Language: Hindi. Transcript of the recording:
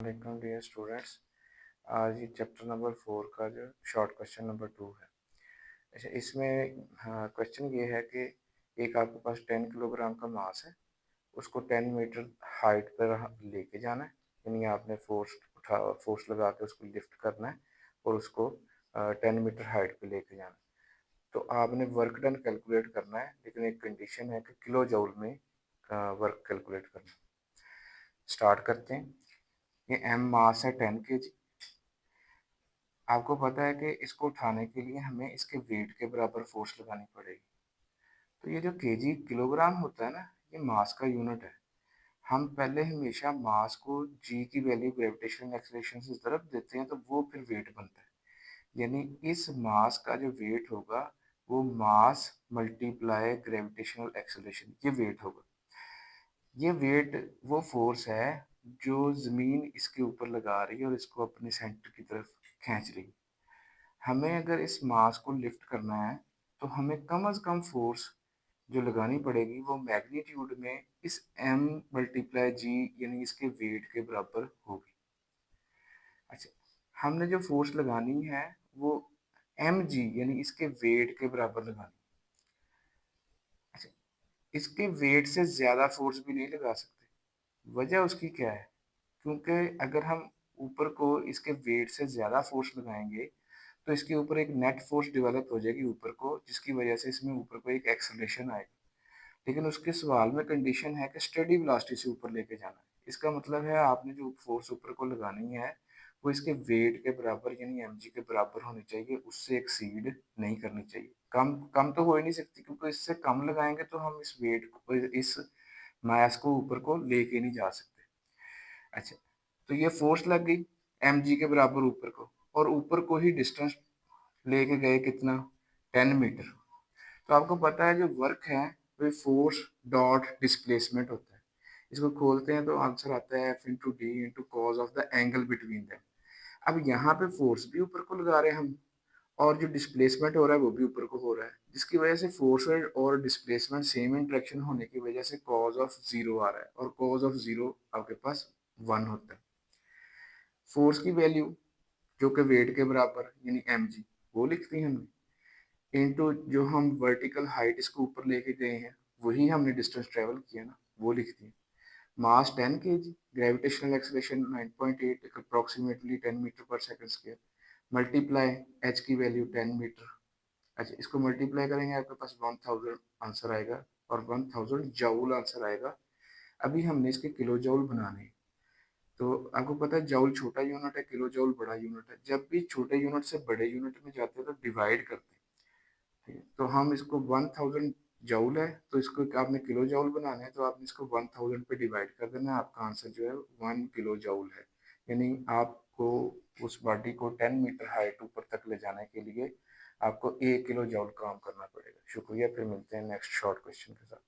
वालेकुम डियर स्टूडेंट्स। आज ये चैप्टर नंबर 4 का जो शॉर्ट क्वेश्चन नंबर 2 है। अच्छा, इसमें क्वेश्चन ये है कि एक आपके पास 10 किलोग्राम का मास है, उसको 10 मीटर हाइट पर लेके जाना है। यानी आपने फोर्स लगा के उसको लिफ्ट करना है और उसको 10 मीटर हाइट पे लेके जाना है। तो आपने वर्क डन कैलकुलेट करना है, लेकिन एक कंडीशन है कि किलो जूल में वर्क कैलकुलेट करना है। स्टार्ट करते हैं। ये एम मास है 10 kg। आपको पता है कि इसको उठाने के लिए हमें इसके वेट के बराबर फोर्स लगानी पड़ेगी। तो ये जो केजी किलोग्राम होता है ना, ये मास का यूनिट है। हम पहले हमेशा मास को जी की वैल्यू ग्रेविटेशनल एक्सेलरेशन से तरफ देते हैं, तो वो फिर वेट बनता है। यानी इस मास का जो वेट होगा वो मास मल्टीप्लाई ग्रेविटेशनल एक्सेलरेशन, ये वेट होगा। ये वेट वो फोर्स है जो जमीन इसके ऊपर लगा रही है और इसको अपने सेंटर की तरफ खींच रही है। हमें अगर इस मास को लिफ्ट करना है तो हमें कम से कम फोर्स जो लगानी पड़ेगी वो मैग्नीट्यूड में इस m मल्टीप्लाई जी यानी इसके वेट के बराबर होगी। अच्छा, हमने जो फोर्स लगानी है वो एम जी यानी इसके वेट के बराबर लगानी। अच्छा, इसके वेट से ज़्यादा फोर्स भी नहीं लगा सकते। वजह उसकी क्या है? क्योंकि अगर हम ऊपर को इसके वेट से ज़्यादा फोर्स लगाएंगे तो इसके ऊपर एक नेट फोर्स डेवलप हो जाएगी ऊपर को, जिसकी वजह से इसमें ऊपर को एक एक्सेलरेशन आएगी। लेकिन उसके सवाल में कंडीशन है कि स्टेडी वेलोसिटी से ऊपर लेके जाना है। इसका मतलब है आपने जो फोर्स ऊपर को लगानी है वो इसके वेट के बराबर यानी mg के बराबर होनी चाहिए, उससे एक्सीड नहीं करनी चाहिए। कम कम तो हो ही नहीं सकती, क्योंकि इससे कम लगाएंगे तो हम इस वेट को, इस मास को ऊपर को लेके नहीं जा सकते। अच्छा, तो ये फोर्स लग गई mg के बराबर ऊपर को, और ऊपर को ही डिस्टेंस लेके गए कितना, 10 मीटर। तो आपको पता है जो वर्क है वो फोर्स डॉट डिस्प्लेसमेंट होता है। इसको खोलते हैं तो आंसर आता है F into D into cos of the angle between them. अब यहाँ पे फोर्स भी ऊपर को लगा रहे हैं हम, और जो डिस्प्लेसमेंट हो रहा है वो भी ऊपर को हो रहा है, जिसकी वजह से फोर्स और डिस्प्लेसमेंट सेम इंटरेक्शन होने की वजह से कॉज ऑफ जीरो आ रहा है, और कॉज ऑफ जीरो आपके पास 1 होता है। फोर्स की वैल्यू जो कि वेट के बराबर यानी mg वो लिखती हैं हमने, इनटू जो हम वर्टिकल हाइट इसको ऊपर लेके गए हैं वही हमने डिस्टेंस ट्रेवल किया ना, वो लिखती है। Mass 10 kg, gravitational acceleration 9.8 approximately 10 metre per second square, multiply h की वैल्यू 10 मीटर। अच्छा, इसको मल्टीप्लाई करेंगे आपके पास 1000 आंसर आएगा, और 1000 जूल आंसर आएगा। अभी हमने इसके किलो जूल बनाने हैं। तो आपको पता है जूल छोटा यूनिट है, किलो जूल बड़ा यूनिट है। जब भी छोटे यूनिट से बड़े यूनिट में जाते हैं तो डिवाइड करते हैं, ठीक है। तो हम इसको 1000 जूल है, तो इसको आपने किलो जूल बनाना है तो आपने इसको 1000 पे डिवाइड कर देना है, आपका आंसर जो है 1 किलो जूल है। यानी आपको उस बॉडी को 10 मीटर हाइट ऊपर तक ले जाने के लिए आपको 1 किलो जूल काम करना पड़ेगा। शुक्रिया, फिर मिलते हैं नेक्स्ट शॉर्ट क्वेश्चन के साथ।